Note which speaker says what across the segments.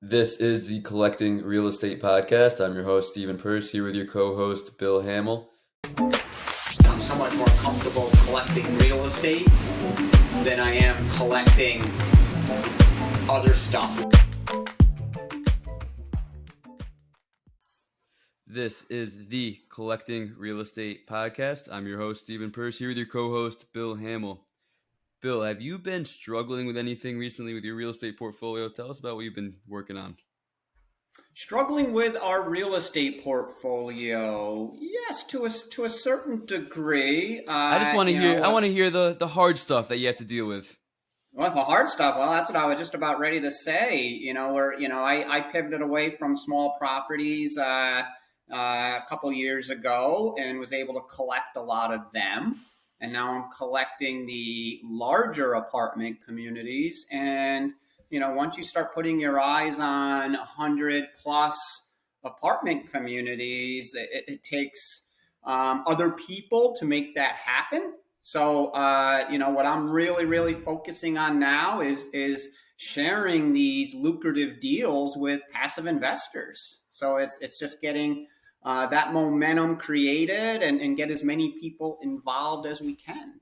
Speaker 1: This is the Collecting Real Estate Podcast. I'm your host, Stephen Purse, here with your co-host, Bill Hamill.
Speaker 2: I'm somewhat more comfortable collecting real estate than I am collecting other stuff.
Speaker 1: This is the Collecting Real Estate Podcast. I'm your host, Stephen Purse, here with your co-host, Bill Hamill. Bill, have you been struggling with anything recently with your real estate portfolio? Tell us about what you've been working on.
Speaker 2: Struggling with our real estate portfolio, yes, to a certain degree.
Speaker 1: I just want to hear. I want to hear the hard stuff that you have to deal with.
Speaker 2: Well, the hard stuff. Well, that's what I was just about ready to say. I pivoted away from small properties a couple years ago and was able to collect a lot of them. And now I'm collecting the larger apartment communities. And, once you start putting your eyes on 100 plus apartment communities, it takes other people to make that happen. So, what I'm really focusing on now is sharing these lucrative deals with passive investors. So it's just getting that momentum created and get as many people involved as we can.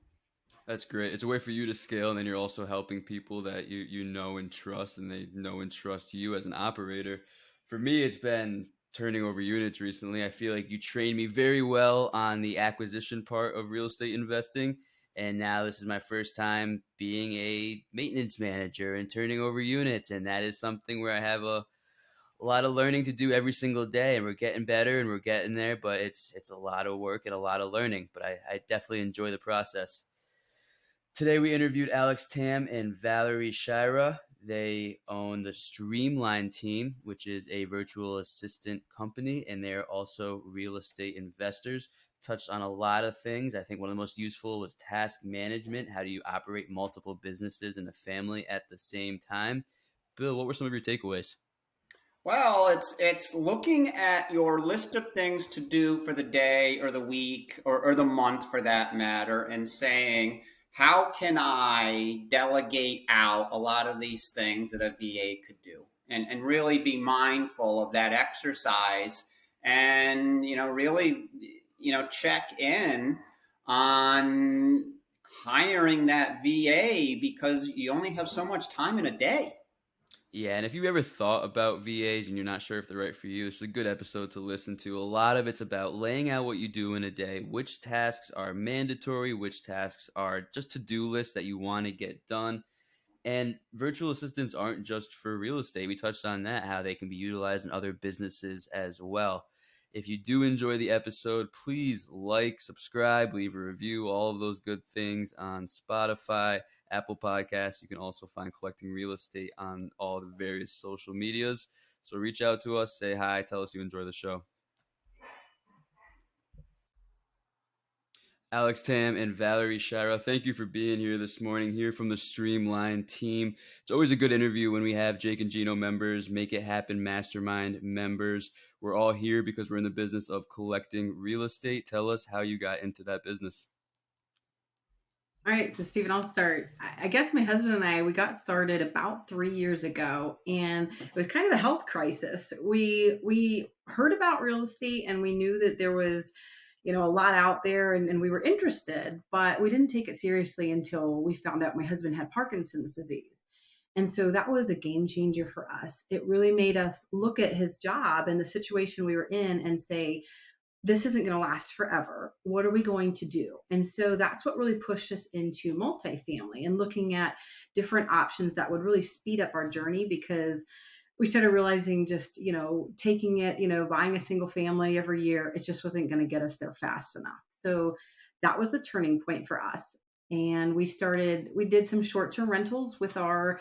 Speaker 1: That's great. It's a way for you to scale, and then you're also helping people that you know and trust, and they know and trust you as an operator. For me, it's been turning over units recently. I feel like you trained me very well on the acquisition part of real estate investing, and now this is my first time being a maintenance manager and turning over units, and that is something where I have a lot of learning to do every single day, and we're getting better and we're getting there, but it's a lot of work and a lot of learning, but I definitely enjoy the process. Today we interviewed Tam and Valerie Shirah. They own the Streamline team, which is a virtual assistant company, and they're also real estate investors. Touched on a lot of things. I think one of the most useful was task management. How do you operate multiple businesses in a family at the same time? Bill, what were some of your takeaways?
Speaker 2: Well, it's looking at your list of things to do for the day or the week or the month for that matter, and saying, how can I delegate out a lot of these things that a VA could do? And really be mindful of that exercise and, really, check in on hiring that VA because you only have so much time in a day.
Speaker 1: Yeah, and if you ever thought about VAs and you're not sure if they're right for you, it's a good episode to listen to. A lot of it's about laying out what you do in a day, which tasks are mandatory, which tasks are just to-do lists that you want to get done. And virtual assistants aren't just for real estate. We touched on that, how they can be utilized in other businesses as well. If you do enjoy the episode, please like, subscribe, leave a review, all of those good things on Spotify, Apple Podcasts. You can also find Collecting Real Estate on all the various social medias. So reach out to us, say hi, tell us you enjoy the show. Tam and Valerie Shirah, thank you for being here this morning, here from the Streamline team. It's always a good interview when we have Jake and Gino members, Make It Happen Mastermind members. We're all here because we're in the business of collecting real estate. Tell us how you got into that business.
Speaker 3: All right, so Stephen, I'll start. I guess my husband and I, we got started about 3 years ago, and it was kind of a health crisis. We heard about real estate, and we knew that there was, a lot out there, and we were interested, but we didn't take it seriously until we found out my husband had Parkinson's disease. And so that was a game changer for us. It really made us look at his job and the situation we were in and say, this isn't going to last forever. What are we going to do? And so that's what really pushed us into multifamily and looking at different options that would really speed up our journey, because we started realizing just, taking it, buying a single family every year, it just wasn't going to get us there fast enough. So that was the turning point for us. And we did some short-term rentals with our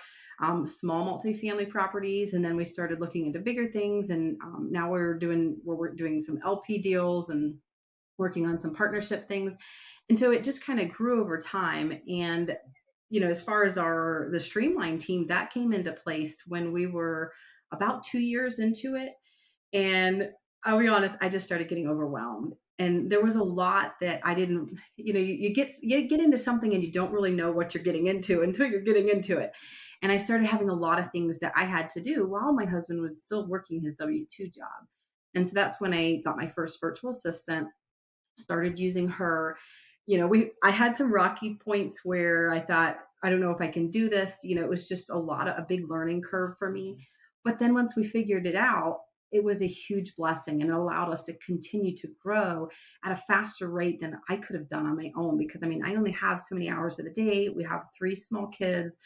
Speaker 3: small multifamily properties. And then we started looking into bigger things. And now we're doing some LP deals and working on some partnership things. And so it just kind of grew over time. And, as far as the Streamline team, that came into place when we were about 2 years into it. And I'll be honest, I just started getting overwhelmed. And there was a lot that I didn't, you get into something and you don't really know what you're getting into until you're getting into it. And I started having a lot of things that I had to do while my husband was still working his W-2 job. And so that's when I got my first virtual assistant, started using her. I had some rocky points where I thought, I don't know if I can do this. It was just a big learning curve for me. But then once we figured it out, it was a huge blessing, and it allowed us to continue to grow at a faster rate than I could have done on my own. Because I mean, I only have so many hours of the day. We have three small kids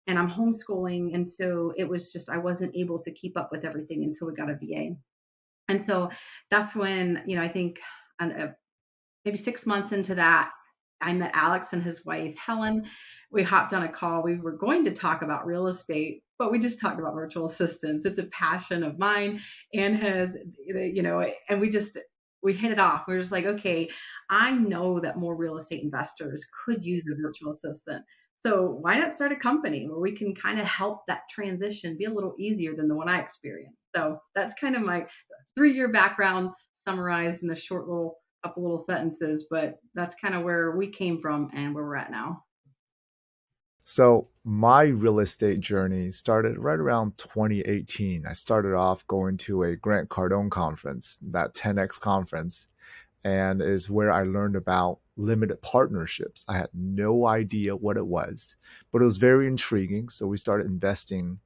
Speaker 3: and I'm homeschooling. And so it was just, I wasn't able to keep up with everything until we got a VA. And so that's when, I think maybe 6 months into that, I met Alex and his wife, Helen. We hopped on a call. We were going to talk about real estate, but we just talked about virtual assistants. It's a passion of mine and his, and we hit it off. We were just like, okay, I know that more real estate investors could use a virtual assistant. So why not start a company where we can kind of help that transition be a little easier than the one I experienced? So that's kind of my 3-year background summarized in a short little couple little sentences, but that's kind of where we came from and where we're at now.
Speaker 4: So my real estate journey started right around 2018. I started off going to a Grant Cardone conference, that 10X conference, and is where I learned about limited partnerships. I had no idea what it was, but it was very intriguing. So we started investing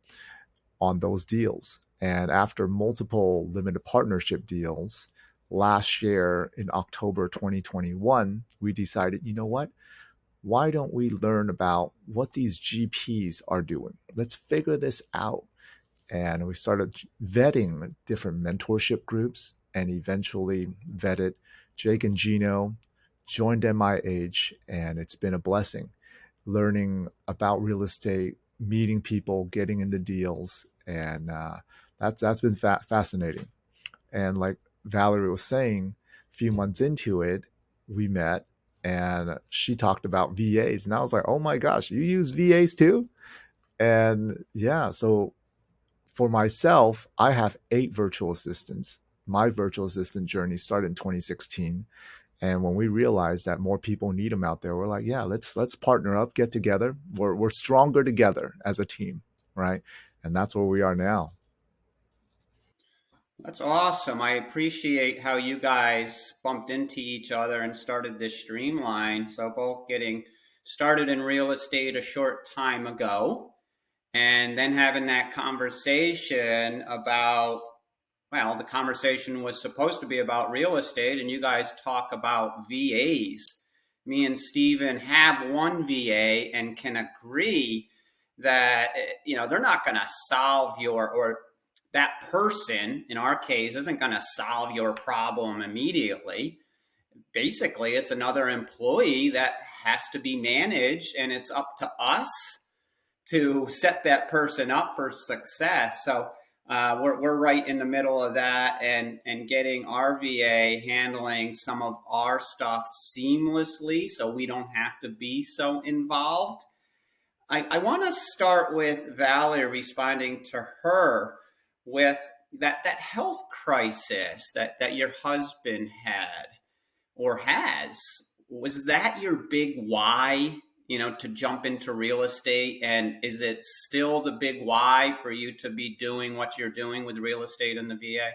Speaker 4: on those deals. And after multiple limited partnership deals, last year in October 2021, we decided, you know what? Why don't we learn about what these GPs are doing? Let's figure this out. And we started vetting different mentorship groups and eventually vetted Jake and Gino, joined MIH, and it's been a blessing learning about real estate, meeting people, getting into deals. And that's been fascinating. And like Valerie was saying, a few months into it, we met and she talked about VAs. And I was like, oh my gosh, you use VAs too? And yeah, so for myself, I have 8 virtual assistants. My virtual assistant journey started in 2016. And when we realized that more people need them out there, we're like, yeah, let's partner up, get together. We're stronger together as a team, right? And that's where we are now.
Speaker 2: That's awesome. I appreciate how you guys bumped into each other and started this Streamline. So both getting started in real estate a short time ago, and then having that conversation about, well, the conversation was supposed to be about real estate, and you guys talk about VAs. Me and Steven have one VA and can agree that, they're not going to solve or that person, in our case, isn't going to solve your problem immediately. Basically, it's another employee that has to be managed, and it's up to us to set that person up for success. So we're right in the middle of that, and getting our VA handling some of our stuff seamlessly so we don't have to be so involved. I want to start with Valerie, responding to her with that health crisis that your husband had or has. Was that your big why, to jump into real estate? And is it still the big why for you to be doing what you're doing with real estate and the VA?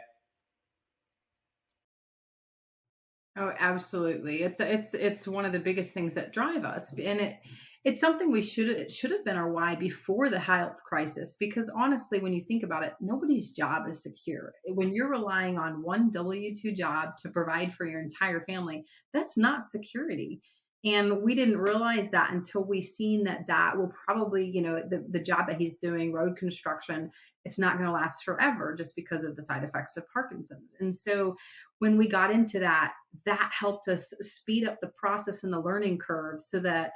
Speaker 3: Oh, absolutely. It's one of the biggest things that drive us. And it's something it should have been our why before the health crisis, because honestly, when you think about it, nobody's job is secure. When you're relying on one W-2 job to provide for your entire family, that's not security. And we didn't realize that until we seen that will probably, the job that he's doing, road construction, it's not going to last forever just because of the side effects of Parkinson's. And so when we got into that helped us speed up the process and the learning curve, so that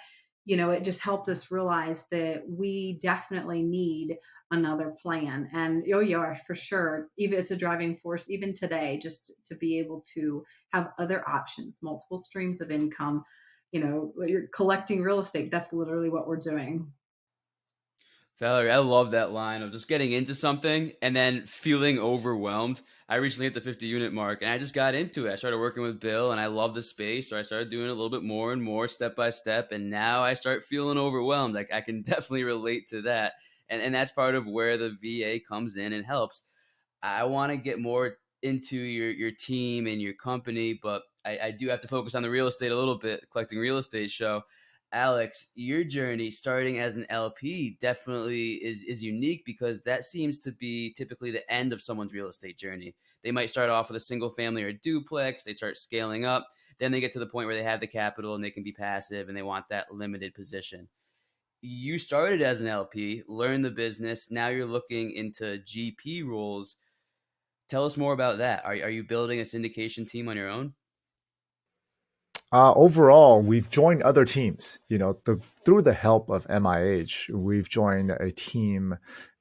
Speaker 3: it just helped us realize that we definitely need another plan. And yeah, for sure, even it's a driving force even today, just to be able to have other options, multiple streams of income. You're collecting real estate. That's literally what we're doing.
Speaker 1: Valerie, I love that line of just getting into something and then feeling overwhelmed. I recently hit the 50 unit mark and I just got into it. I started working with Bill and I love the space. So I started doing it a little bit more and more step by step. And now I start feeling overwhelmed. Like I can definitely relate to that. And that's part of where the VA comes in and helps. I want to get more into your team and your company, but I do have to focus on the real estate a little bit, collecting real estate show. Alex, your journey starting as an LP definitely is unique, because that seems to be typically the end of someone's real estate journey. They might start off with a single family or a duplex, they start scaling up, then they get to the point where they have the capital and they can be passive and they want that limited position. You started as an LP, learned the business, now you're looking into GP roles. Tell us more about that. Are you building a syndication team on your own?
Speaker 4: Overall, we've joined other teams. Through the help of MIH, we've joined a team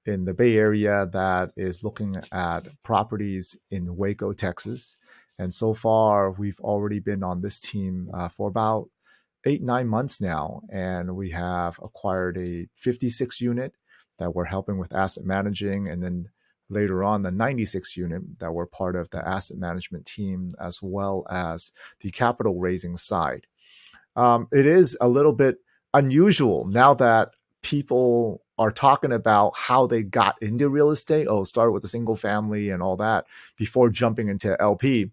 Speaker 4: in the Bay Area that is looking at properties in Waco, Texas. And so far, we've already been on this team for about 8-9 months now, and we have acquired a 56 unit that we're helping with asset managing, and then later on the 96 unit that we're part of the asset management team, as well as the capital raising side. It is a little bit unusual now that people are talking about how they got into real estate. Oh, started with a single family and all that before jumping into LP.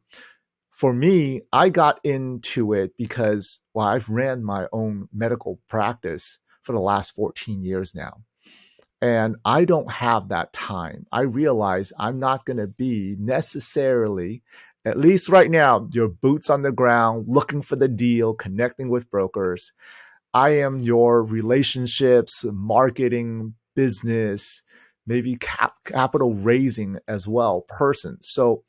Speaker 4: For me, I got into it because, well, I've ran my own medical practice for the last 14 years now. And I don't have that time. I realize I'm not going to be necessarily, at least right now, your boots on the ground, looking for the deal, connecting with brokers. I am your relationships, marketing, business, maybe capital raising as well person. So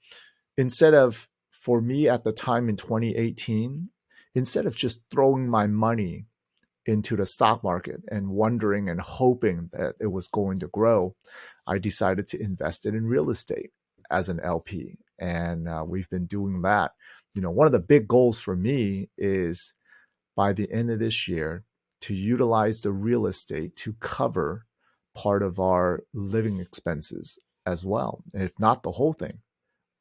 Speaker 4: instead of, for me at the time in 2018, instead of just throwing my money into the stock market and wondering and hoping that it was going to grow, I decided to invest it in real estate as an LP. And we've been doing that. One of the big goals for me is by the end of this year to utilize the real estate to cover part of our living expenses as well, if not the whole thing.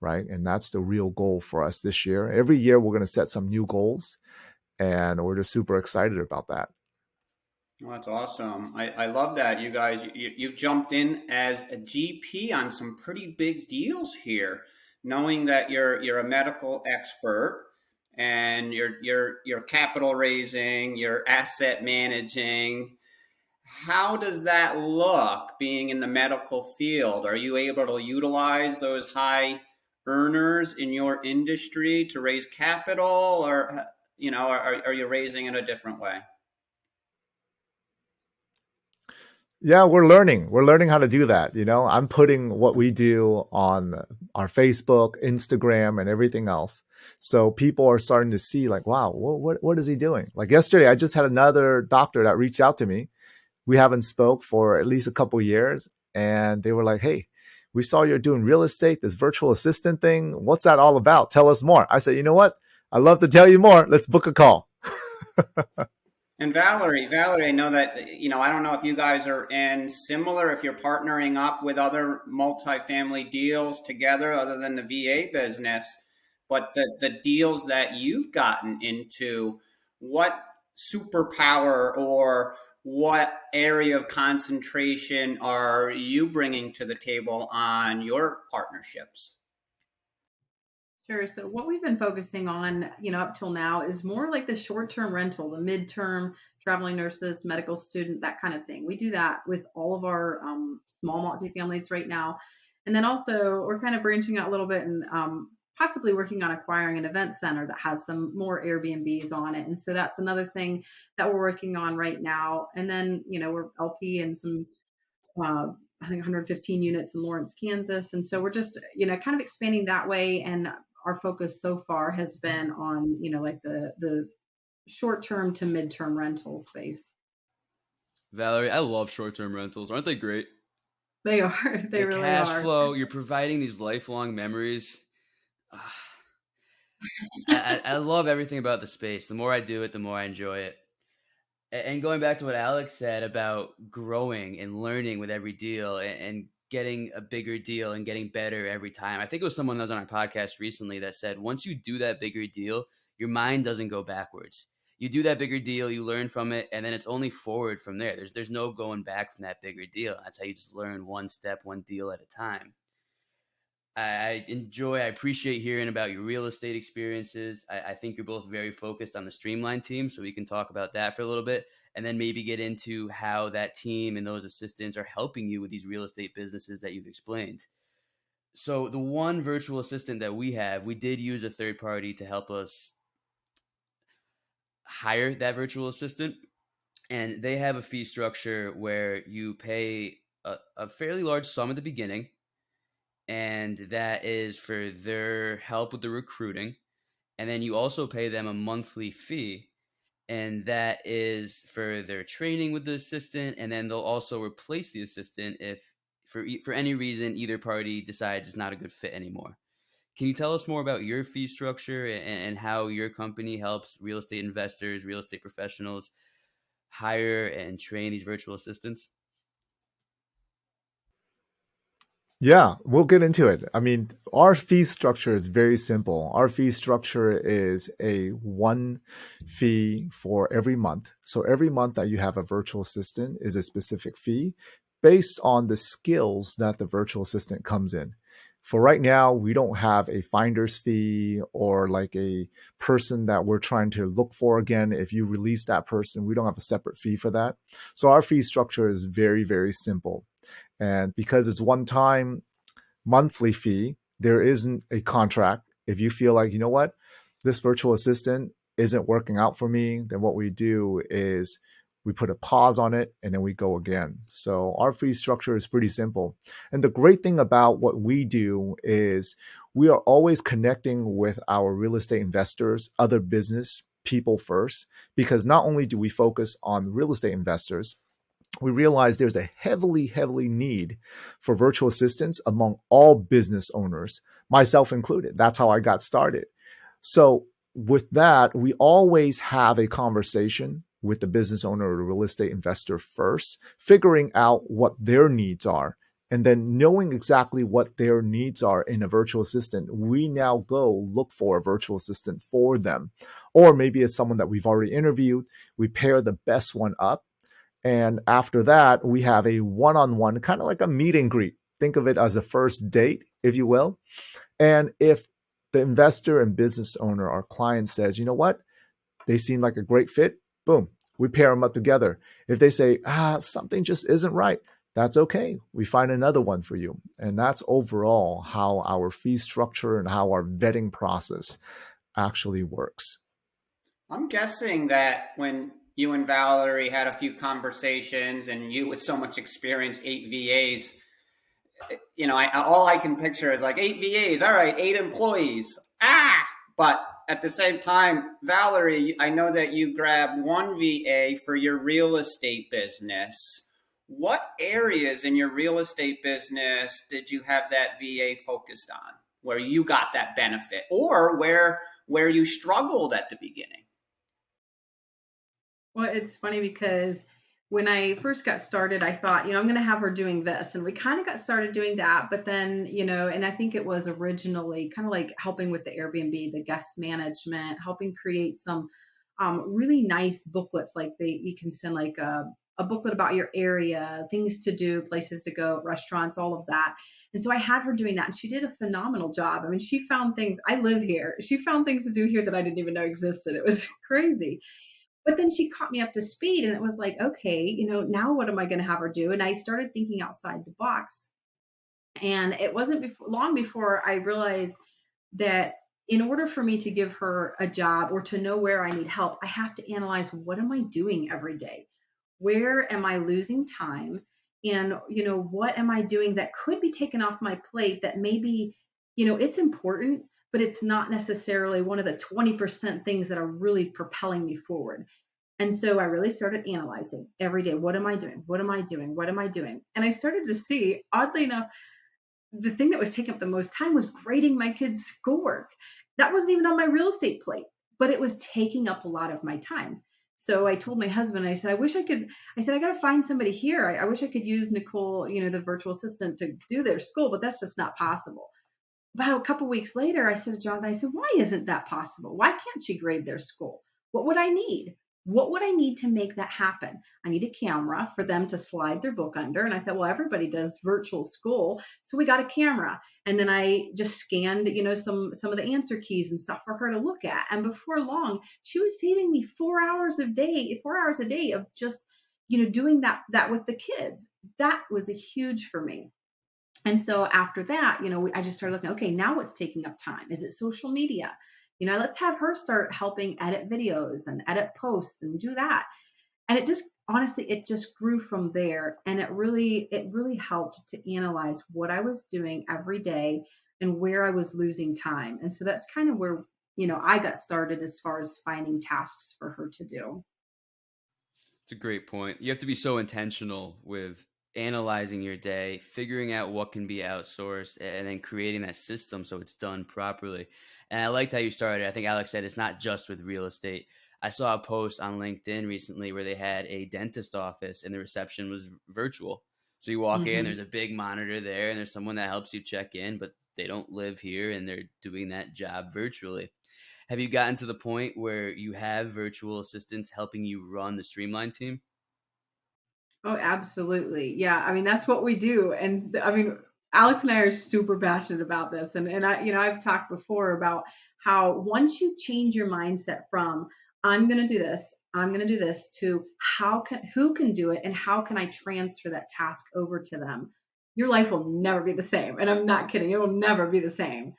Speaker 4: Right. And that's the real goal for us this year. Every year, we're going to set some new goals, and we're just super excited about that.
Speaker 2: Well, that's awesome. I love that you guys, you've jumped in as a GP on some pretty big deals here, knowing that you're a medical expert and you're capital raising, you're asset managing. How does that look being in the medical field? Are you able to utilize those high earners in your industry to raise capital, or are you raising in a different way?
Speaker 4: Yeah, we're learning. We're learning how to do that. I'm putting what we do on our Facebook, Instagram, and everything else. So people are starting to see, like, wow, what is he doing? Like yesterday, I just had another doctor that reached out to me. We haven't spoke for at least a couple of years. And they were like, hey, we saw you're doing real estate, this virtual assistant thing. What's that all about? Tell us more. I said, you know what? I'd love to tell you more. Let's book a call.
Speaker 2: And Valerie, I know that, I don't know if you guys are in similar, if you're partnering up with other multifamily deals together other than the VA business, but the deals that you've gotten into, what superpower or what area of concentration are you bringing to the table on your partnerships?
Speaker 3: Sure. So what we've been focusing on, up till now is more like the short-term rental, the mid-term traveling nurses, medical student, that kind of thing. We do that with all of our small multifamilies right now. And then also we're kind of branching out a little bit and possibly working on acquiring an event center that has some more Airbnbs on it. And so that's another thing that we're working on right now. And then, we're LP in some I think 115 units in Lawrence, Kansas. And so we're just, kind of expanding that way. And our focus so far has been on, like the short-term to mid-term rental space.
Speaker 1: Valerie, I love short-term rentals. Aren't they great?
Speaker 3: They are. They
Speaker 1: the
Speaker 3: really
Speaker 1: cash
Speaker 3: are.
Speaker 1: flow, you're providing these lifelong memories. I love everything about the space. The more I do it, the more I enjoy it. And going back to what Alex said about growing and learning with every deal and getting a bigger deal and getting better every time. I think it was someone that was on our podcast recently that said, once you do that bigger deal, your mind doesn't go backwards. You do that bigger deal, you learn from it, and then it's only forward from there. There's no going back from that bigger deal. That's how you just learn one step, one deal at a time. I appreciate hearing about your real estate experiences. I think you're both very focused on the Streamline team, so we can talk about that for a little bit, and then maybe get into how that team and those assistants are helping you with these real estate businesses that you've explained. So the one virtual assistant that we have, we did use a third party to help us hire that virtual assistant, and they have a fee structure where you pay a fairly large sum at the beginning, and that is for their help with the recruiting. And then you also pay them a monthly fee, and that is for their training with the assistant. And then they'll also replace the assistant if, for any reason, either party decides it's not a good fit anymore. Can you tell us more about your fee structure and how your company helps real estate investors, real estate professionals hire and train these virtual assistants?
Speaker 4: Yeah, we'll get into it. I mean, our fee structure is very simple. Our fee structure is a one fee for every month. So every month that you have a virtual assistant is a specific fee based on the skills that the virtual assistant comes in. For right now, we don't have a finder's fee or like a person that we're trying to look for again. If you release that person, we don't have a separate fee for that. So our fee structure is very, very simple. And because it's one time monthly fee, there isn't a contract. If you feel like, you know what, this virtual assistant isn't working out for me, then what we do is we put a pause on it and then we go again. So our fee structure is pretty simple. And the great thing about what we do is we are always connecting with our real estate investors, other business people first, because not only do we focus on real estate investors, we realize there's a heavily need for virtual assistants among all business owners, myself included. That's how I got started. So with that, we always have a conversation with the business owner or the real estate investor first, figuring out what their needs are. And then knowing exactly what their needs are in a virtual assistant, we now go look for a virtual assistant for them. Or maybe it's someone that we've already interviewed. We pair the best one up. And after that, we have a one-on-one, kind of like a meet and greet. Think of it as a first date, if you will. And if the investor and business owner, our client, says, you know what, they seem like a great fit, boom, we pair them up together. If they say, something just isn't right, that's okay. We find another one for you. And that's overall how our fee structure and how our vetting process actually works.
Speaker 2: I'm guessing that when you and Valerie had a few conversations and you with so much experience, 8 VAs, all I can picture is like 8 VAs. All right, 8 employees. But at the same time, Valerie, I know that you grabbed one VA for your real estate business. What areas in your real estate business did you have that VA focused on where you got that benefit, or where you struggled at the beginning?
Speaker 3: Well, it's funny because when I first got started, I thought, I'm going to have her doing this. And we kind of got started doing that. But then, and I think it was originally kind of like helping with the Airbnb, the guest management, helping create some really nice booklets. Like you can send like a booklet about your area, things to do, places to go, restaurants, all of that. And so I had her doing that, and she did a phenomenal job. I mean, she found things. I live here. She found things to do here that I didn't even know existed. It was crazy. But then she caught me up to speed, and it was like, okay, now what am I going to have her do? And I started thinking outside the box. And it wasn't long before I realized that in order for me to give her a job or to know where I need help, I have to analyze, what am I doing every day? Where am I losing time? And, what am I doing that could be taken off my plate that maybe, it's important, but it's not necessarily one of the 20% things that are really propelling me forward. And so I really started analyzing every day. What am I doing? What am I doing? What am I doing? And I started to see, oddly enough, the thing that was taking up the most time was grading my kids' schoolwork. That wasn't even on my real estate plate, but it was taking up a lot of my time. So I told my husband, I said, I got to find somebody here. I wish I could use Nicole, the virtual assistant, to do their school, but that's just not possible. About a couple of weeks later, I said to Jonathan, why isn't that possible? Why can't she grade their school? What would I need? What would I need to make that happen? I need a camera for them to slide their book under. And I thought, well, everybody does virtual school. So we got a camera. And then I just scanned, some of the answer keys and stuff for her to look at. And before long, she was saving me 4 hours a day of just, doing that with the kids. That was a huge for me. And so after that, I just started looking, okay, now what's taking up time? Is it social media? Let's have her start helping edit videos and edit posts and do that. And it just, honestly, it just grew from there. And it really helped to analyze what I was doing every day and where I was losing time. And so that's kind of where, I got started as far as finding tasks for her to do.
Speaker 1: It's a great point. You have to be so intentional with analyzing your day, figuring out what can be outsourced, and then creating that system so it's done properly. And I liked how you started. I think Alex said it's not just with real estate. I saw a post on LinkedIn recently where they had a dentist office and the reception was virtual. So you walk in, there's a big monitor there, and there's someone that helps you check in, but they don't live here and they're doing that job virtually. Have you gotten to the point where you have virtual assistants helping you run the Streamline team?
Speaker 3: Oh, absolutely. Yeah. I mean, that's what we do. And I mean, Alex and I are super passionate about this. And I've talked before about how once you change your mindset from I'm going to do this, I'm going to do this to who can do it and how can I transfer that task over to them? Your life will never be the same. And I'm not kidding. It will never be the same.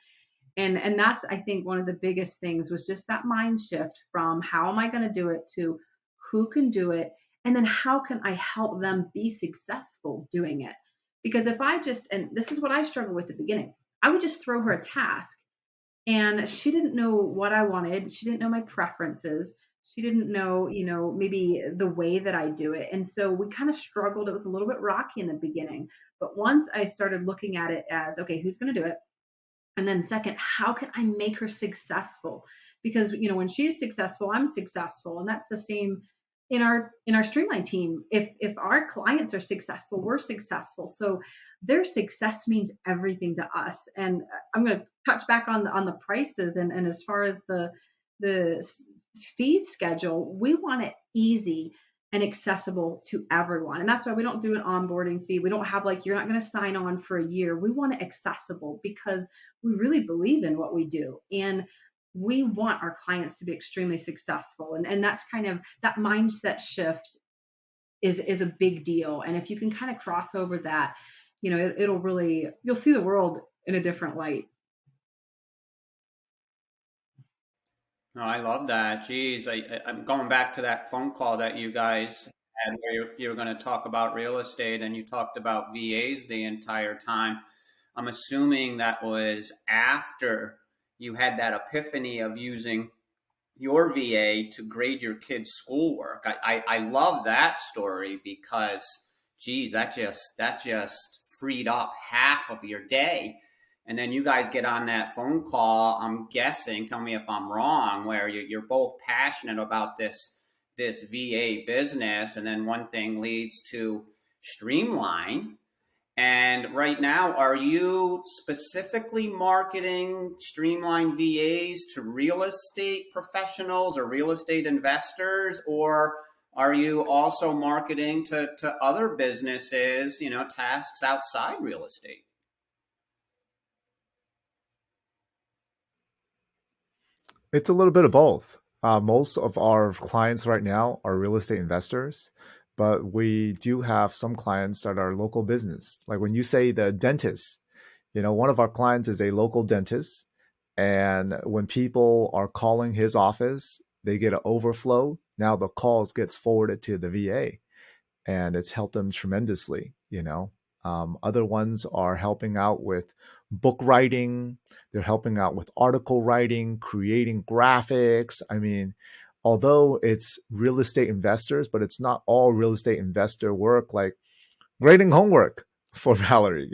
Speaker 3: And that's, I think, one of the biggest things was just that mind shift from how am I going to do it to who can do it, and then how can I help them be successful doing it. Because if I just, and this is what I struggled with at the beginning, I would just throw her a task and she didn't know what I wanted. She didn't know my preferences. She didn't know, maybe the way that I do it. And so we kind of struggled. It was a little bit rocky in the beginning. But once I started looking at it as, okay, who's going to do it? And then second, how can I make her successful? Because when she's successful, I'm successful. And that's the same in our Streamline team. If our clients are successful, we're successful. So their success means everything to us. And I'm going to touch back on the prices and as far as the fee schedule, we want it easy and accessible to everyone. And that's why we don't do an onboarding fee. We don't have like, you're not going to sign on for a year. We want it accessible because we really believe in what we do. And we want our clients to be extremely successful. And that's kind of that mindset shift is a big deal. And if you can kind of cross over that, it'll really, you'll see the world in a different light.
Speaker 2: No, I love that. Geez, I'm going back to that phone call that you guys had where you were going to talk about real estate and you talked about VAs the entire time. I'm assuming that was after you had that epiphany of using your VA to grade your kids' schoolwork. I love that story because, geez, that just freed up half of your day. And then you guys get on that phone call, I'm guessing, tell me if I'm wrong, where you're both passionate about this VA business. And then one thing leads to Streamline. And right now, are you specifically marketing Streamline VAs to real estate professionals or real estate investors? Or are you also marketing to other businesses, tasks outside real estate?
Speaker 4: It's a little bit of both. Most of our clients right now are real estate investors, but we do have some clients that are local business. Like when you say the dentist, one of our clients is a local dentist. And when people are calling his office, they get an overflow. Now the calls gets forwarded to the VA, and it's helped them tremendously. Other ones are helping out with book writing. They're helping out with article writing, creating graphics. I mean, although it's real estate investors, but it's not all real estate investor work, like grading homework for Valerie.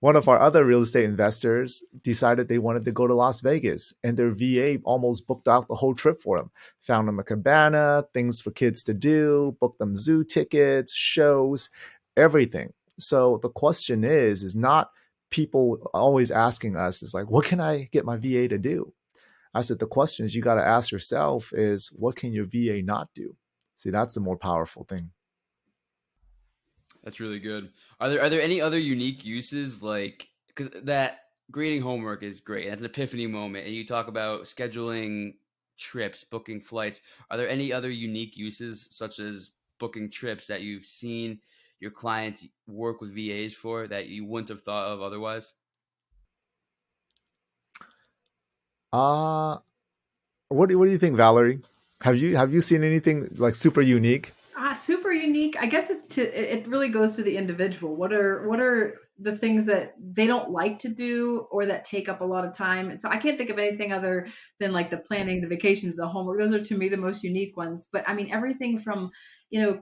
Speaker 4: One of our other real estate investors decided they wanted to go to Las Vegas, and their VA almost booked out the whole trip for them. Found them a cabana, things for kids to do, booked them zoo tickets, shows, everything. So the question is not people always asking us is like, what can I get my VA to do? I said, the questions you got to ask yourself is, what can your VA not do? See, that's the more powerful thing.
Speaker 1: That's really good. Are there any other unique uses, like, because that grading homework is great. That's an epiphany moment, and you talk about scheduling trips, booking flights. Are there any other unique uses, such as booking trips, that you've seen your clients work with VAs for that you wouldn't have thought of otherwise?
Speaker 4: Uh, what do you think, Valerie? Have you seen anything like super unique?
Speaker 3: Super unique. I guess it really goes to the individual. What are the things that they don't like to do or that take up a lot of time? And so I can't think of anything other than like the planning, the vacations, the homework. Those are to me the most unique ones. But I mean everything from, you know,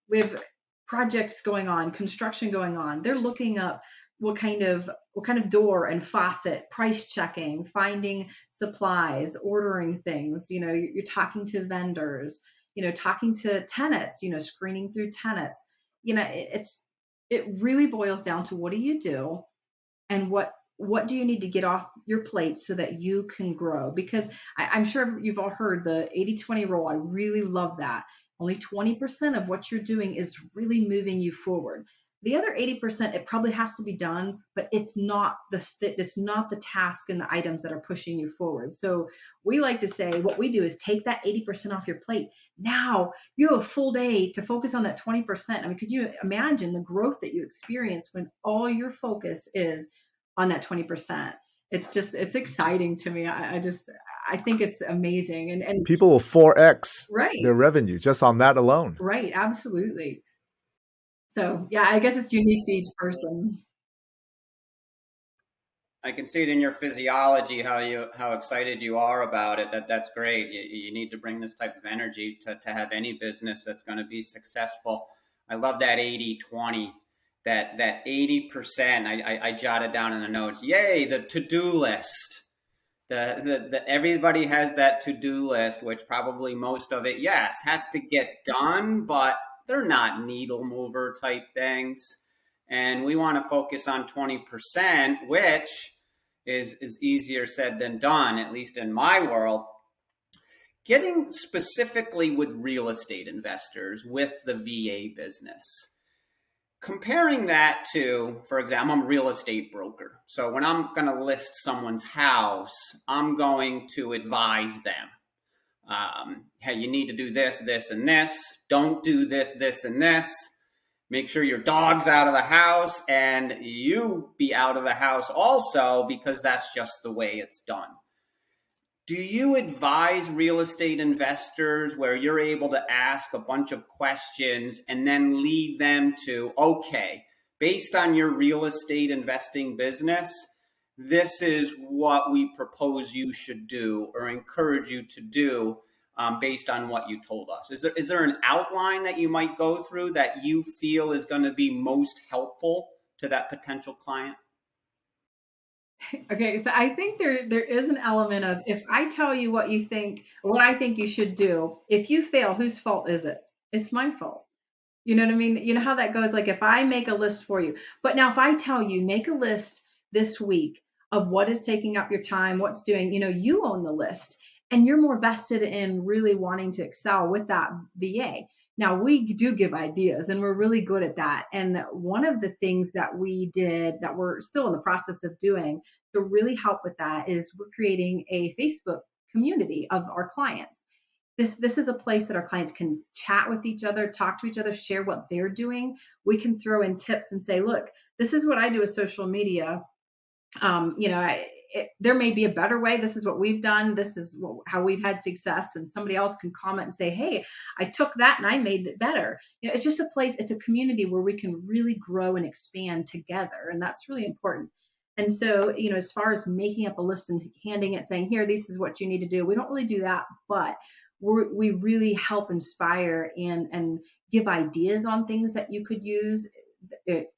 Speaker 3: we have projects going on, construction going on. They're looking up what kind of door and faucet, price checking, finding supplies, ordering things. You're talking to vendors, talking to tenants, screening through tenants. It really boils down to, what do you do, and what do you need to get off your plate so that you can grow? Because I'm sure you've all heard the 80-20 rule. I really love that. Only 20% of what you're doing is really moving you forward. The other 80%, it probably has to be done, but it's not the task and the items that are pushing you forward. So we like to say what we do is take that 80% off your plate. Now you have a full day to focus on that 20%. I mean, could you imagine the growth that you experience when all your focus is on that 20%? It's exciting to me. I think it's amazing. And
Speaker 4: People will 4x
Speaker 3: right,
Speaker 4: their revenue just on that alone.
Speaker 3: right, absolutely. So yeah, I guess it's unique to each person.
Speaker 2: I can see it in your physiology how excited you are about it. That's great. You need to bring this type of energy to have any business that's going to be successful. I love that 80-20, that 80%. I jotted down in the notes. Yay, the to-do list. The everybody has that to-do list, which probably most of it, yes, has to get done, but they're not needle mover type things. And we want to focus on 20%, which is easier said than done, at least in my world. Getting specifically with real estate investors with the VA business, comparing that to, for example, I'm a real estate broker. So when I'm going to list someone's house, I'm going to advise them. Hey, you need to do this, this, and this. Don't do this, this, and this. Make sure your dog's out of the house and you be out of the house also, because that's just the way it's done. Do you advise real estate investors where you're able to ask a bunch of questions and then lead them to, okay, based on your real estate investing business, this is what we propose you should do or encourage you to do based on what you told us? Is there an outline that you might go through that you feel is going to be most helpful to that potential client?
Speaker 3: Okay, so I think there is an element of, if I tell you what I think you should do, if you fail, whose fault is it? It's my fault. You know what I mean? You know how that goes? Like if I make a list for you, but now if I tell you, make a list this week of what is taking up your time, what's doing, you own the list and you're more vested in really wanting to excel with that VA. Now we do give ideas and we're really good at that. And one of the things that we did that we're still in the process of doing to really help with that is we're creating a Facebook community of our clients. This is a place that our clients can chat with each other, talk to each other, share what they're doing. We can throw in tips and say, look, this is what I do with social media. There may be a better way. This is what we've done. This is how we've had success. And somebody else can comment and say, hey, I took that and I made it better. It's just a place, it's a community where we can really grow and expand together. And that's really important. And so, as far as making up a list and handing it, saying, here, this is what you need to do, we don't really do that, but we really help inspire and give ideas on things that you could use,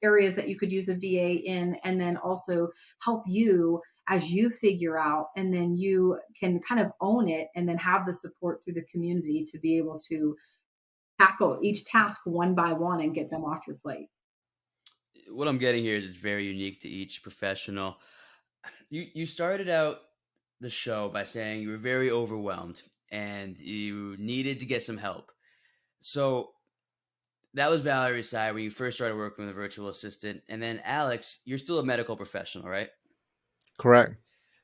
Speaker 3: areas that you could use a VA in, and then also help you as you figure out, and then you can kind of own it and then have the support through the community to be able to tackle each task one by one and get them off your plate.
Speaker 1: What I'm getting here is it's very unique to each professional. You started out the show by saying you were very overwhelmed and you needed to get some help. So that was Valerie's side when you first started working with a virtual assistant. And then Alex, you're still a medical professional, right?
Speaker 4: Correct.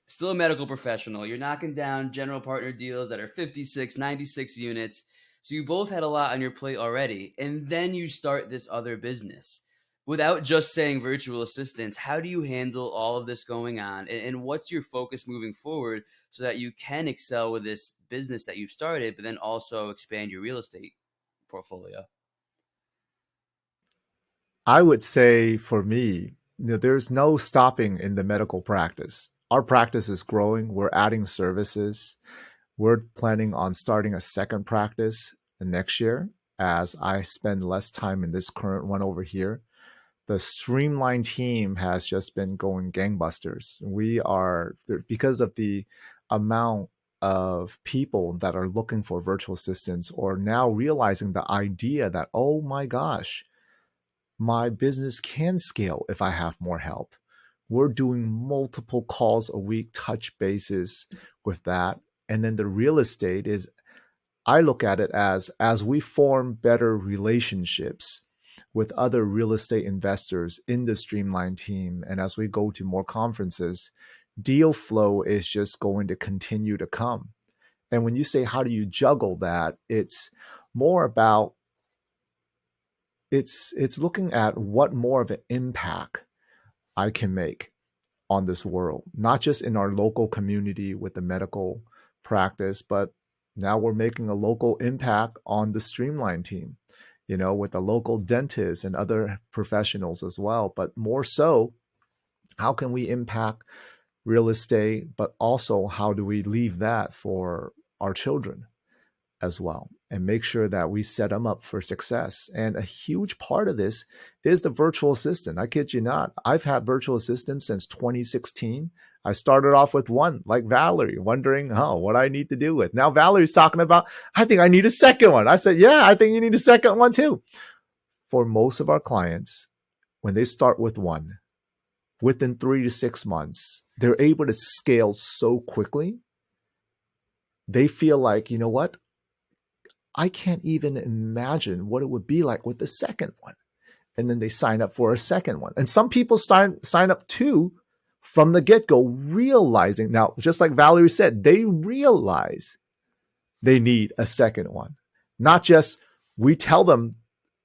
Speaker 1: Still a medical professional. You're knocking down general partner deals that are 56, 96 units. So you both had a lot on your plate already. And then you start this other business. Without just saying virtual assistants, how do you handle all of this going on? And what's your focus moving forward so that you can excel with this business that you've started, but then also expand your real estate portfolio?
Speaker 4: I would say for me, there's no stopping in the medical practice. Our practice is growing. We're adding services. We're planning on starting a second practice next year as I spend less time in this current one over here. The Streamline team has just been going gangbusters. We are, because of the amount of people that are looking for virtual assistants or now realizing the idea that, oh my gosh, my business can scale if I have more help. We're doing multiple calls a week, touch bases with that. And then the real estate is, I look at it as we form better relationships with other real estate investors in the Streamline team, and as we go to more conferences, deal flow is just going to continue to come. And when you say, how do you juggle that? It's more about, it's looking at what more of an impact I can make on this world, not just in our local community with the medical practice, but now we're making a local impact on the Streamline team, with the local dentists and other professionals as well. But more so, how can we impact real estate, but also how do we leave that for our children as well and make sure that we set them up for success. And a huge part of this is the virtual assistant. I kid you not. I've had virtual assistants since 2016. I started off with one, like Valerie, wondering, what I need to do with. Now Valerie's talking about, I think I need a second one. I said, yeah, I think you need a second one too. For most of our clients, when they start with one, within 3 to 6 months, they're able to scale so quickly. They feel like, you know what? I can't even imagine what it would be like with the second one. And then they sign up for a second one. And some people sign up two from the get-go, realizing, now, just like Valerie said, they realize they need a second one. Not just we tell them,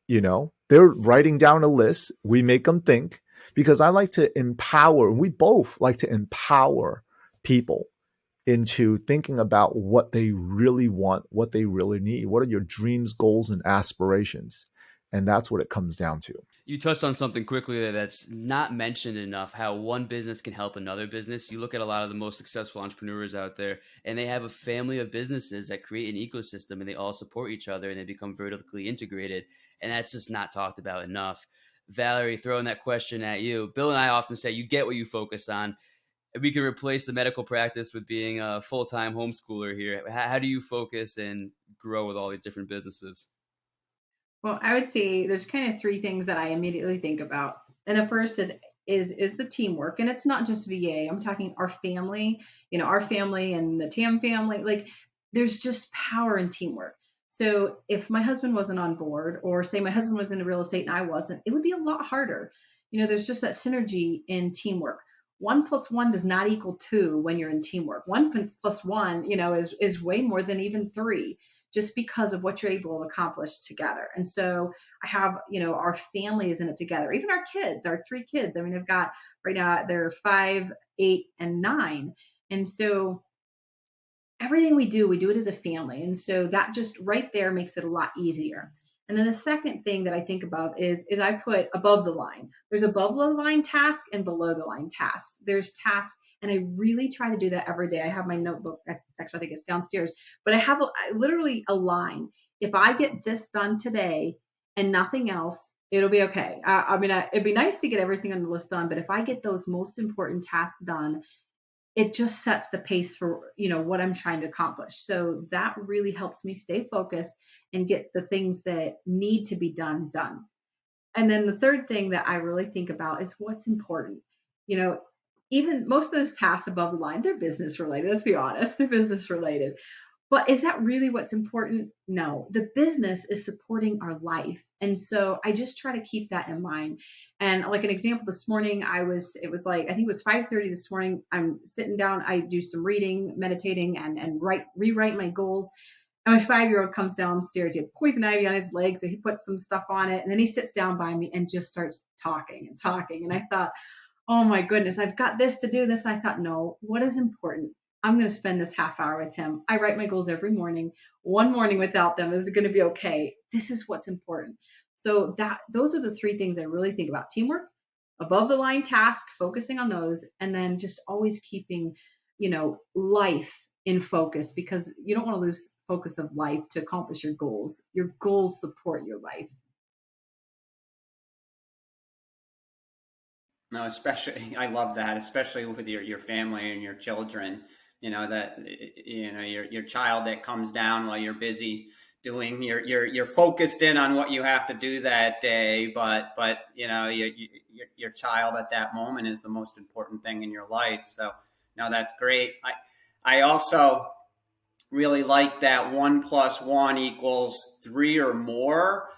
Speaker 4: they're writing down a list. We make them think, because I like to empower, we both like to empower people into thinking about what they really want, what they really need. What are your dreams, goals, and aspirations? And that's what it comes down to.
Speaker 1: You touched on something quickly there that's not mentioned enough, how one business can help another business. You look at a lot of the most successful entrepreneurs out there, and they have a family of businesses that create an ecosystem, and they all support each other, and they become vertically integrated. And that's just not talked about enough. Valerie, throwing that question at you. Bill and I often say you get what you focus on. We can replace the medical practice with being a full-time homeschooler here. How do you focus and grow with all these different businesses?
Speaker 3: Well, I would say there's kind of three things that I immediately think about. And the first is the teamwork. And it's not just VA. I'm talking our family, our family and the Tam family. Like, there's just power in teamwork. So if my husband wasn't on board, or say my husband was into real estate and I wasn't, it would be a lot harder. There's just that synergy in teamwork. 1+1 does not equal 2 when you're in teamwork. 1+1, is way more than even 3, just because of what you're able to accomplish together. And so I have, our family is in it together. Even our kids, our 3 kids. I mean, I've got right now, they're 5, 8, and 9. And so everything we do it as a family. And so that just right there makes it a lot easier. And then the second thing that I think about is I put above the line. There's above the line task and below the line tasks. There's tasks, and I really try to do that every day. I have my notebook. Actually, I think it's downstairs, but I have literally a line. If I get this done today and nothing else, it'll be okay. It'd be nice to get everything on the list done, but if I get those most important tasks done, it just sets the pace for, what I'm trying to accomplish. So that really helps me stay focused and get the things that need to be done. And then the third thing that I really think about is what's important. even most of those tasks above the line, they're business related. Let's be honest, they're business related. But is that really what's important? No, the business is supporting our life. And so I just try to keep that in mind. And like an example, this morning it was like, I think it was 5:30 this morning. I'm sitting down, I do some reading, meditating, and rewrite my goals. And my 5-year-old comes downstairs. He had poison ivy on his leg, so he put some stuff on it. And then he sits down by me and just starts talking and talking. And I thought, oh my goodness, I've got this to do this. I thought, no, what is important? I'm going to spend this half hour with him. I write my goals every morning. One morning without them is going to be okay. This is what's important. So those are the three things I really think about: teamwork, above the line task, focusing on those, and then just always keeping, life in focus, because you don't want to lose focus of life to accomplish your goals. Your goals support your life.
Speaker 2: No, especially, I love that, especially with your family and your children. That your child that comes down while you're busy doing, you're focused in on what you have to do that day, but your child at that moment is the most important thing in your life. So no, that's great. I also really like that 1 + 1 = 3 or more.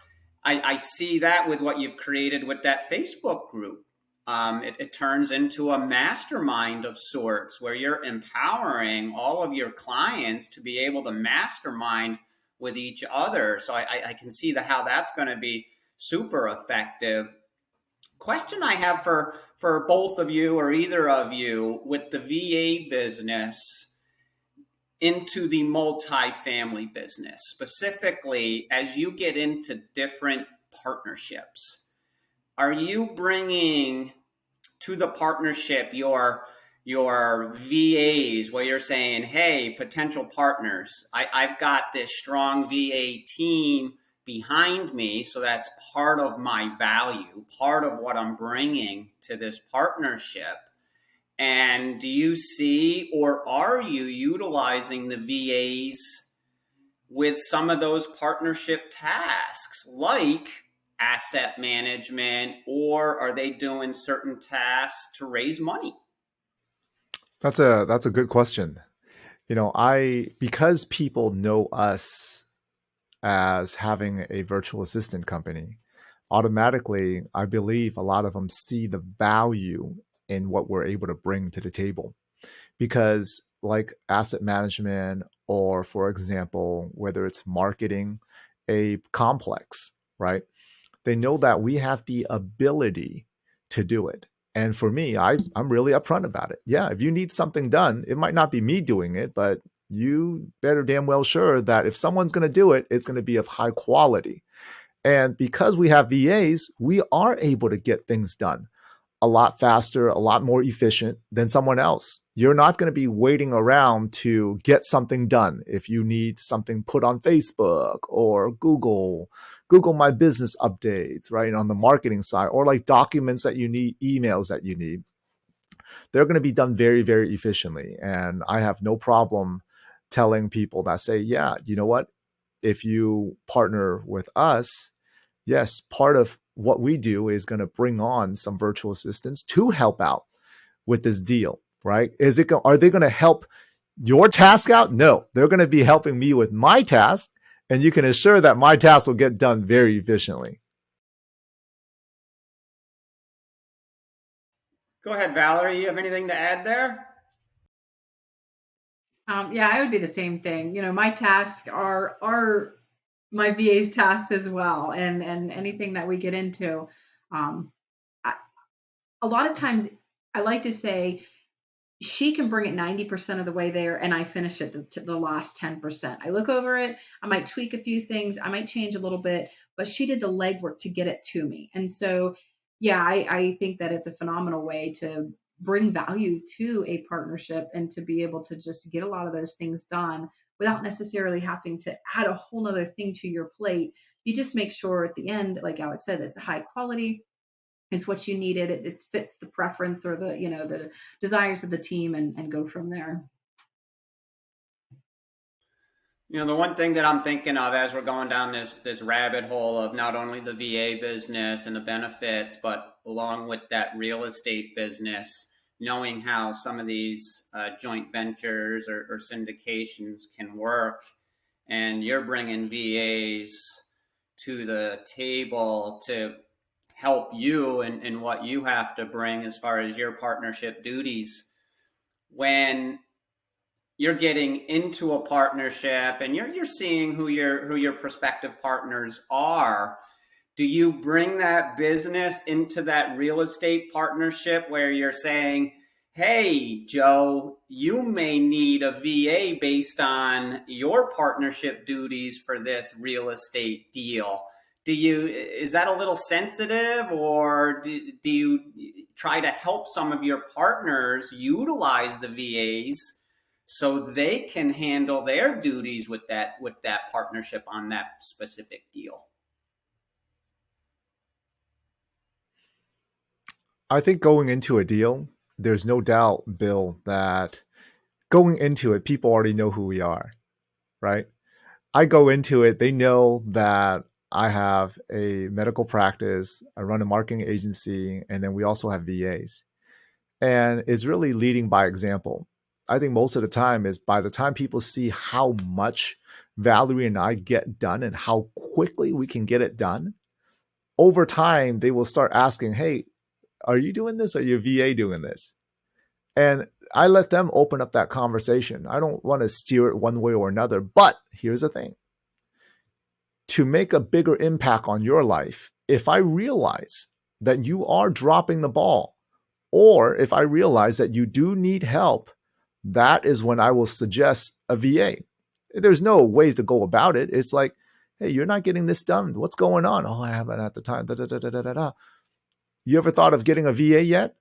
Speaker 2: I see that with what you've created with that Facebook group. It turns into a mastermind of sorts, where you're empowering all of your clients to be able to mastermind with each other. So I can see how that's going to be super effective. Question I have for both of you, or either of you, with the VA business into the multifamily business, specifically as you get into different partnerships. Are you bringing to the partnership your VAs, where you're saying, hey, potential partners, I've got this strong VA team behind me, so that's part of my value, part of what I'm bringing to this partnership? And do you see, or are you utilizing the VAs with some of those partnership tasks, like asset management, or are they doing certain tasks to raise money?
Speaker 4: That's a good question. Because people know us as having a virtual assistant company, automatically, I believe a lot of them see the value in what we're able to bring to the table. Because like asset management, or for example, whether it's marketing a complex, right? They know that we have the ability to do it. And for me, I'm really upfront about it. Yeah, if you need something done, it might not be me doing it, but you better damn well sure that if someone's going to do it, it's going to be of high quality. And because we have VAs, we are able to get things done a lot faster, a lot more efficient than someone else. You're not going to be waiting around to get something done. If you need something put on Facebook or Google My Business updates, right? On the marketing side, or like documents that you need, emails that you need, they're going to be done very, very efficiently. And I have no problem telling people that say, yeah, you know what? If you partner with us, yes, part of what we do is going to bring on some virtual assistants to help out with this deal, right? Are they going to help your task out? No, they're going to be helping me with my task, and you can assure that my task will get done very efficiently.
Speaker 2: Go ahead, Valerie. You have anything to add there?
Speaker 3: Yeah, I would be the same thing. My tasks are my VA's tasks as well, and anything that we get into. Um, I, a lot of times, I like to say she can bring it 90% of the way there, and I finish it the last 10%. I look over it, I might tweak a few things, I might change a little bit, but she did the legwork to get it to me. And so, yeah, I think that it's a phenomenal way to bring value to a partnership, and to be able to just get a lot of those things done without necessarily having to add a whole nother thing to your plate. You just make sure at the end, like Alex said, it's a high quality, it's what you needed, it fits the preference, or the desires of the team, and go from there.
Speaker 2: The one thing that I'm thinking of as we're going down this rabbit hole of not only the VA business and the benefits, but along with that real estate business, knowing how some of these joint ventures or syndications can work. And you're bringing VAs to the table to help you in what you have to bring as far as your partnership duties. When you're getting into a partnership and you're seeing who your prospective partners are, do you bring that business into that real estate partnership where you're saying, hey, Joe, you may need a VA based on your partnership duties for this real estate deal? Is that a little sensitive, or do you try to help some of your partners utilize the VAs so they can handle their duties with that partnership on that specific deal?
Speaker 4: I think going into a deal, there's no doubt, Bill, that going into it, people already know who we are, right? I go into it, they know that I have a medical practice, I run a marketing agency, and then we also have VAs. And it's really leading by example. I think most of the time is by the time people see how much Valerie and I get done and how quickly we can get it done, over time, they will start asking, hey, are you doing this? Or are your VA doing this? And I let them open up that conversation. I don't want to steer it one way or another. But here's the thing. To make a bigger impact on your life, if I realize that you are dropping the ball, or if I realize that you do need help, that is when I will suggest a VA. There's no ways to go about it. It's like, hey, you're not getting this done. What's going on? Oh, I haven't at the time. Da, da, da, da, da, da. You ever thought of getting a VA yet?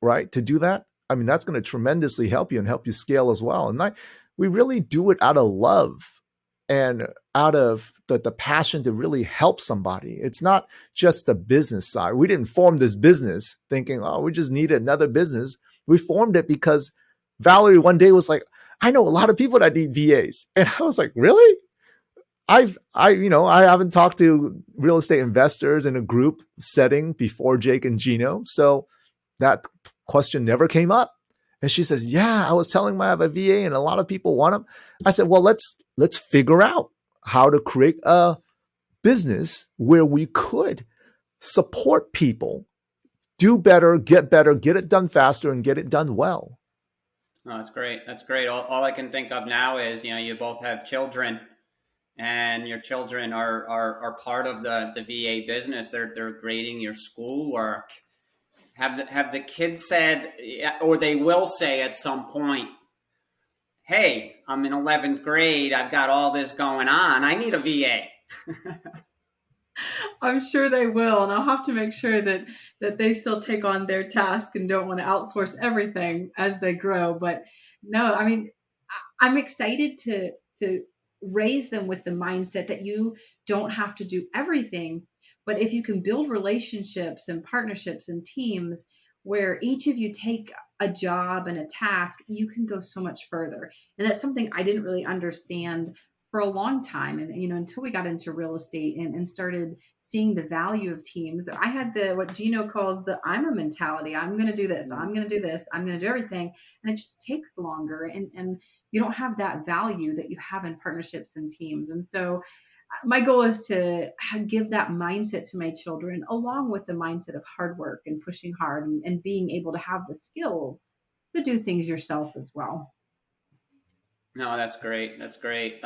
Speaker 4: Right? To do that? I mean, that's going to tremendously help you and help you scale as well. And we really do it out of love and out of the passion to really help somebody. It's not just the business side. We didn't form this business thinking, oh, we just need another business. We formed it because Valerie one day was like, I know a lot of people that need VAs. And I was like, really? I haven't talked to real estate investors in a group setting before Jake and Gino. So that question never came up. And she says, yeah, I was telling them I have a VA and a lot of people want them. I said, well, let's figure out how to create a business where we could support people, do better, get it done faster, and get it done well.
Speaker 2: Oh, that's great. That's great. All I can think of now is, you both have children, and your children are part of the VA business. They're grading your schoolwork. Have the kids said, or they will say at some point, hey, I'm in 11th grade. I've got all this going on. I need a VA.
Speaker 3: I'm sure they will, and I'll have to make sure that they still take on their task and don't want to outsource everything as they grow. But no, I mean, I'm excited to raise them with the mindset that you don't have to do everything, but if you can build relationships and partnerships and teams where each of you take a job and a task, you can go so much further. And that's something I didn't really understand for a long time. And, until we got into real estate and started seeing the value of teams, I had what Gino calls the I'm a mentality. I'm going to do this. I'm going to do this. I'm going to do everything. And it just takes longer. And you don't have that value that you have in partnerships and teams. And so my goal is to give that mindset to my children, along with the mindset of hard work and pushing hard and being able to have the skills to do things yourself as well.
Speaker 2: No, that's great. That's great.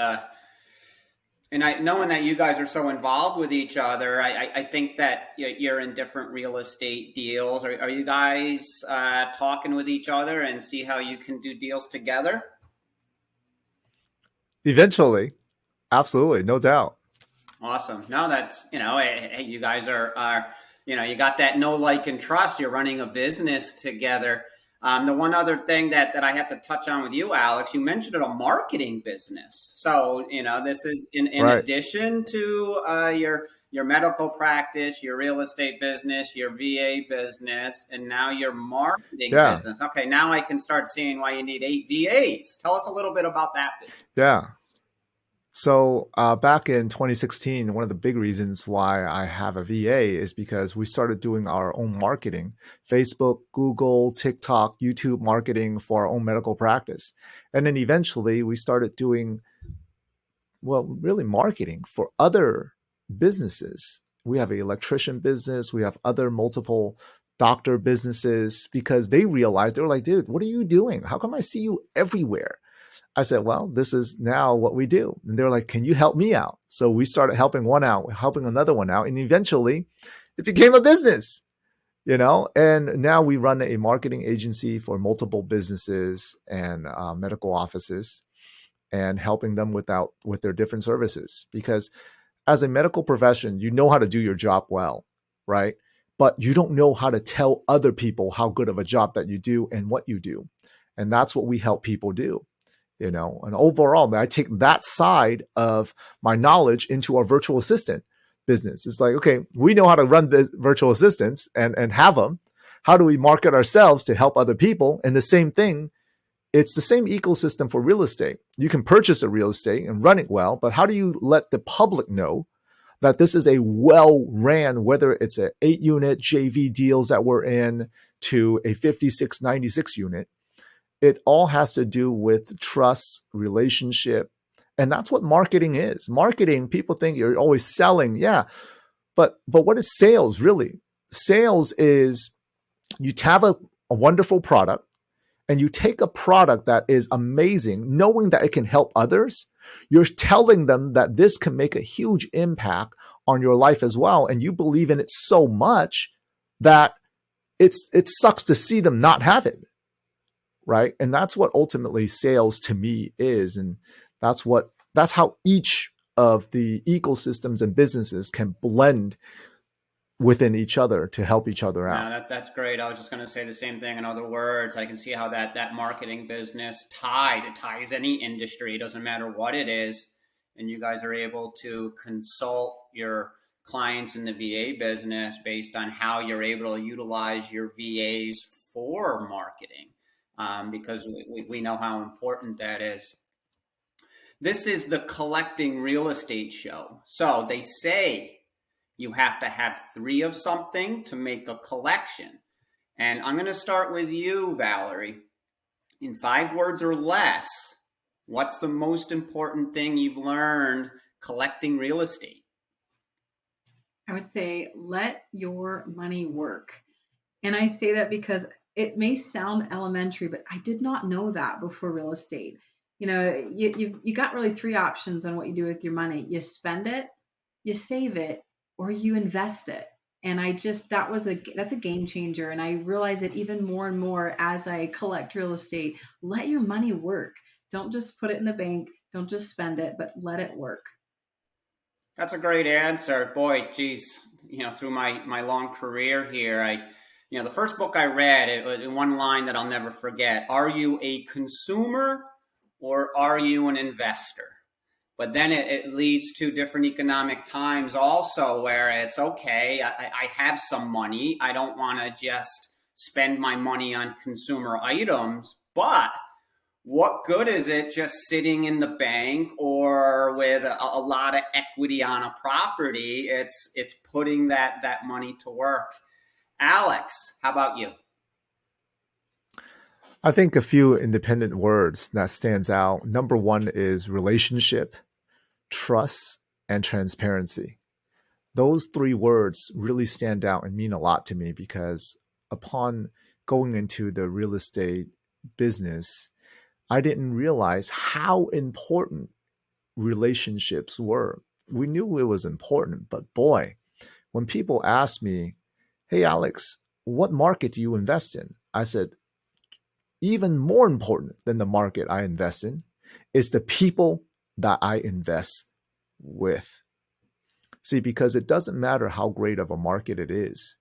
Speaker 2: And knowing that you guys are so involved with each other, I think that you're in different real estate deals. Are you guys talking with each other and see how you can do deals together?
Speaker 4: Eventually. Absolutely. No doubt.
Speaker 2: Awesome. No, that's, hey, you guys are, you got that know, like, and trust. You're running a business together. The one other thing that I have to touch on with you, Alex, you mentioned a marketing business. So, this is in
Speaker 4: right.
Speaker 2: addition to your medical practice, your real estate business, your VA business, and now your marketing business. Okay, now I can start seeing why you need 8 VAs. Tell us a little bit about that business.
Speaker 4: Yeah. So back in 2016, one of the big reasons why I have a VA is because we started doing our own marketing, Facebook, Google, TikTok, YouTube marketing for our own medical practice. And then eventually we started doing, well, really marketing for other businesses. We have an electrician business. We have other multiple doctor businesses because they realized, they were like, dude, what are you doing? How come I see you everywhere? I said, well, this is now what we do. And they were like, can you help me out? So we started helping one out, helping another one out. And eventually it became a business, and now we run a marketing agency for multiple businesses and medical offices and helping them with their different services. Because as a medical profession, you know how to do your job well, right? But you don't know how to tell other people how good of a job that you do and what you do. And that's what we help people do. And overall, I take that side of my knowledge into our virtual assistant business. It's like, okay, we know how to run the virtual assistants and have them. How do we market ourselves to help other people? And the same thing, it's the same ecosystem for real estate. You can purchase a real estate and run it well, but how do you let the public know that this is a well-ran, whether it's an 8-unit JV deals that we're in to a 56, 96 unit? It all has to do with trust, relationship. And that's what marketing is. Marketing, people think you're always selling. Yeah. But what is sales really? Sales is you have a wonderful product and you take a product that is amazing, knowing that it can help others. You're telling them that this can make a huge impact on your life as well. And you believe in it so much that it sucks to see them not have it. Right. And that's what ultimately sales to me is. And that's how each of the ecosystems and businesses can blend within each other to help each other out.
Speaker 2: No, that's great. I was just going to say the same thing. In other words, I can see how that marketing business ties any industry. It doesn't matter what it is. And you guys are able to consult your clients in the VA business based on how you're able to utilize your VAs for marketing. Because we know how important that is. This is the collecting real estate show. So they say you have to have 3 of something to make a collection. And I'm going to start with you, Valerie. In 5 words or less, what's the most important thing you've learned collecting real estate?
Speaker 3: I would say let your money work. And I say that because it may sound elementary, but I did not know that before real estate. You got really 3 options on what you do with your money. You spend it, you save it, or you invest it. And that's a game changer. And I realize it even more and more as I collect real estate. Let your money work. Don't just put it in the bank. Don't just spend it, but let it work.
Speaker 2: That's a great answer. Boy, geez, through my long career here, the first book I read, it was one line that I'll never forget. Are you a consumer or are you an investor? But then it leads to different economic times also where it's okay, I have some money. I don't want to just spend my money on consumer items, but what good is it just sitting in the bank or with a lot of equity on a property? It's putting that money to work. Alex, how about you?
Speaker 4: I think a few independent words that stands out. Number 1 is relationship, trust, and transparency. Those 3 words really stand out and mean a lot to me because upon going into the real estate business, I didn't realize how important relationships were. We knew it was important, but boy, when people ask me, hey, Alex, what market do you invest in? I said, even more important than the market I invest in is the people that I invest with. See, because it doesn't matter how great of a market it is.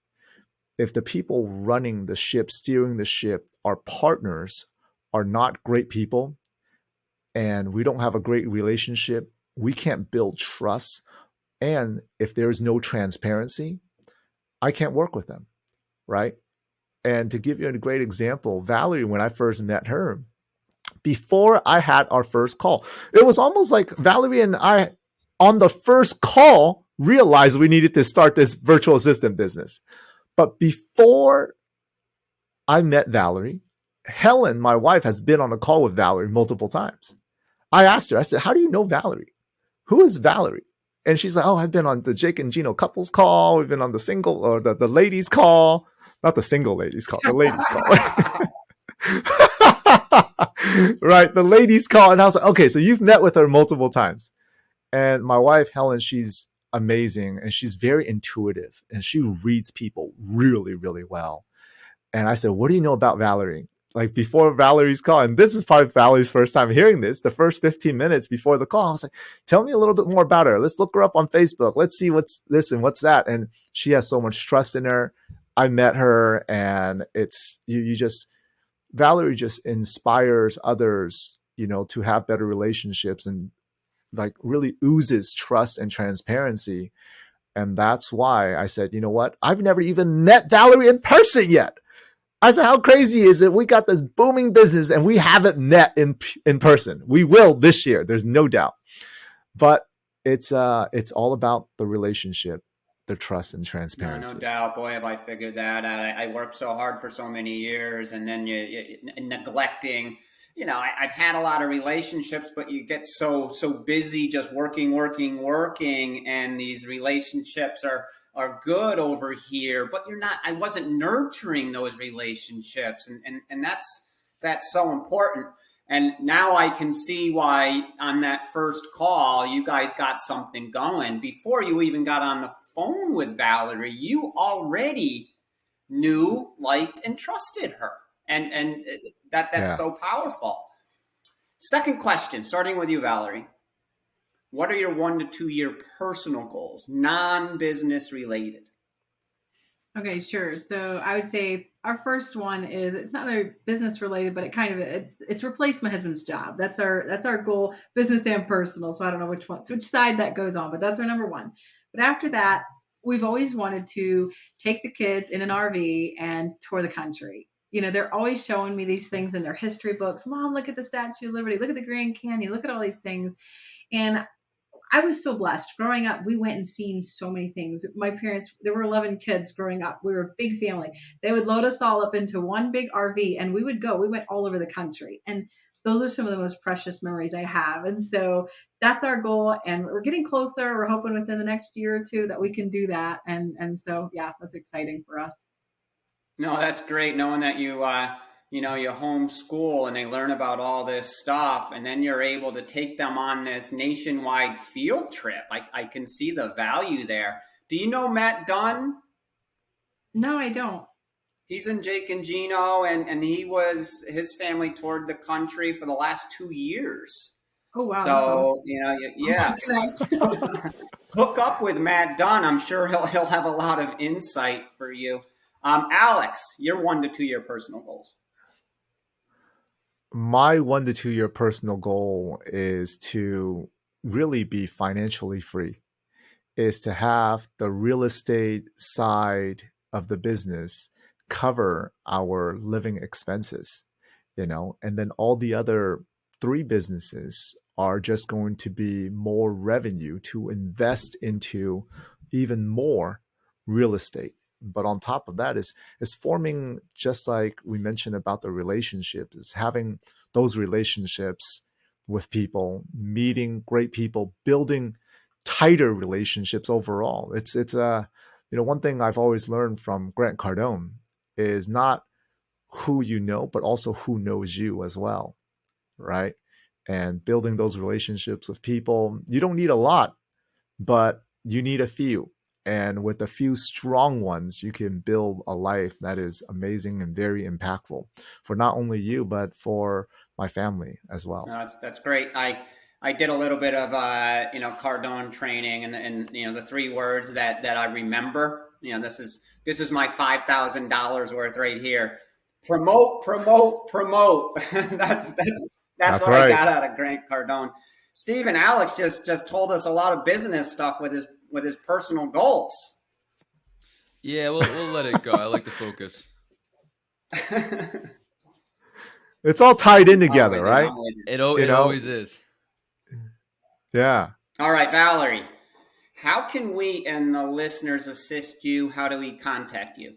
Speaker 4: If the people running the ship, steering the ship, our partners are not great people and we don't have a great relationship, we can't build trust. And if there's no transparency, I can't work with them, right? And to give you a great example, Valerie, when I first met her, before I had our first call. It was almost like Valerie and I, on the first call, realized we needed to start this virtual assistant business. But before I met Valerie, Helen, my wife, has been on a call with Valerie multiple times. I asked her, I said, how do you know Valerie? Who is Valerie? And she's like, oh, I've been on the Jake and Gino couples call. We've been on the single or the ladies call. Not the single ladies call, the ladies call. Right, the ladies call. And I was like, okay, so you've met with her multiple times. And my wife, Helen, she's amazing. And she's very intuitive. And she reads people really, really well. And I said, what do you know about Valerie? Like before Valerie's call, and this is probably Valerie's first time hearing this, the first 15 minutes before the call, I was like, tell me a little bit more about her. Let's look her up on Facebook. Let's see what's this and what's that. And she has so much trust in her. I met her, and it's, Valerie just inspires others, to have better relationships, and like really oozes trust and transparency. And that's why I said, you know what? I've never even met Valerie in person yet. I said, how crazy is it? We got this booming business and we haven't met in person. We will this year. There's no doubt. But it's all about the relationship, the trust and transparency.
Speaker 2: No doubt. Boy, have I figured that out. I worked so hard for so many years, and then you neglecting. I've had a lot of relationships, but you get so busy just working, and these relationships are good over here, but I wasn't nurturing those relationships. And that's so important. And now I can see why on that first call, you guys got something going. Before you even got on the phone with Valerie, you already knew, liked, and trusted her. And that's so powerful. Second question, starting with you, Valerie. What are your 1 to 2 year personal goals, non-business related?
Speaker 3: Okay, sure. So I would say our first one is, it's not very business related, but it's replace my husband's job. That's our goal, business and personal. So I don't know which side that goes on, but that's our number one. But after that, we've always wanted to take the kids in an RV and tour the country. They're always showing me these things in their history books. Mom, look at the Statue of Liberty. Look at the Grand Canyon. Look at all these things. And I was so blessed. Growing up, we went and seen so many things. My parents, there were 11 kids growing up. We were a big family. They would load us all up into one big RV, and we would go. We went all over the country. And those are some of the most precious memories I have. And so that's our goal. And we're getting closer. We're hoping within the next year or two that we can do that. And so, yeah, that's exciting for us.
Speaker 2: No, that's great knowing that you homeschool and they learn about all this stuff, and then you're able to take them on this nationwide field trip. I can see the value there. Do you know Matt Dunn?
Speaker 3: No, I don't.
Speaker 2: He's in Jake and Gino, and his family toured the country for the last 2 years.
Speaker 3: Oh, wow.
Speaker 2: So, yeah. Hook up with Matt Dunn. I'm sure he'll have a lot of insight for you. Alex, your 1 to 2 year personal goals.
Speaker 4: My 1 to 2 year personal goal is to really be financially free, is to have the real estate side of the business cover our living expenses, and then all the other 3 businesses are just going to be more revenue to invest into even more real estate. But on top of that is forming, just like we mentioned about the relationship, is having those relationships with people, meeting great people, building tighter relationships overall. It's one thing I've always learned from Grant Cardone is not who you know, but also who knows you as well, right? And building those relationships with people, you don't need a lot, but you need a few. And with a few strong ones, you can build a life that is amazing and very impactful for not only you, but for my family as well.
Speaker 2: No, that's great. I did a little bit of Cardone training, and the 3 words that I remember. This is my $5,000 worth right here. Promote. That's what right. I got out of Grant Cardone. Steve and Alex just told us a lot of business stuff with his personal goals.
Speaker 1: Yeah, we'll let it go. I like the focus.
Speaker 4: It's all tied in
Speaker 2: I'm
Speaker 4: together,
Speaker 2: with you.
Speaker 4: right?
Speaker 2: I'm with you.
Speaker 1: It
Speaker 4: You know,
Speaker 1: always is.
Speaker 4: yeah.
Speaker 2: All right, Valerie, how can we and the listeners assist you? How do we contact you?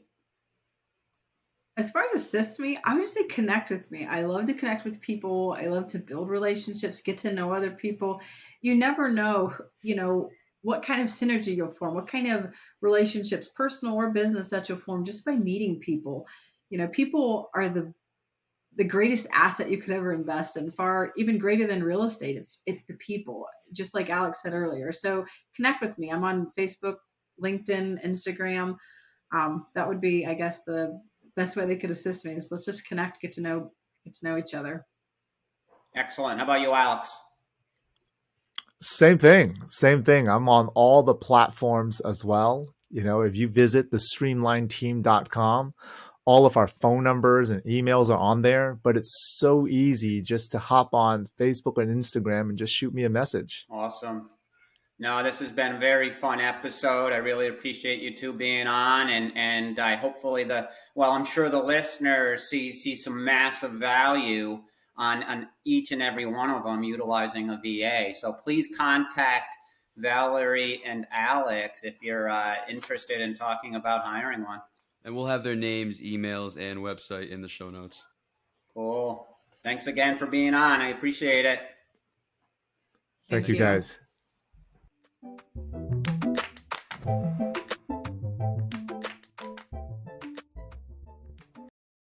Speaker 3: As far as assist me, I would just say connect with me. I love to connect with people. I love to build relationships, get to know other people. You never know, what kind of synergy you'll form, what kind of relationships, personal or business, that you'll form just by meeting people. People are the greatest asset you could ever invest in, far even greater than real estate. It's the people, just like Alex said earlier. So connect with me. I'm on Facebook, LinkedIn, Instagram. That would be, I guess, the best way they could assist me. So let's just connect, get to know each other.
Speaker 2: Excellent. How about you, Alex?
Speaker 4: Same thing. Same thing. I'm on all the platforms as well. If you visit the streamlineteam.com, all of our phone numbers and emails are on there, but it's so easy just to hop on Facebook and Instagram and just shoot me a message.
Speaker 2: Awesome. No, this has been a very fun episode. I really appreciate you two being on, and I hopefully I'm sure the listeners see some massive value on each and every one of them utilizing a VA. So please contact Valerie and Alex if you're interested in talking about hiring one.
Speaker 1: And we'll have their names, emails, and website in the show notes.
Speaker 2: Cool. Thanks again for being on. I appreciate it.
Speaker 4: Thank you, guys.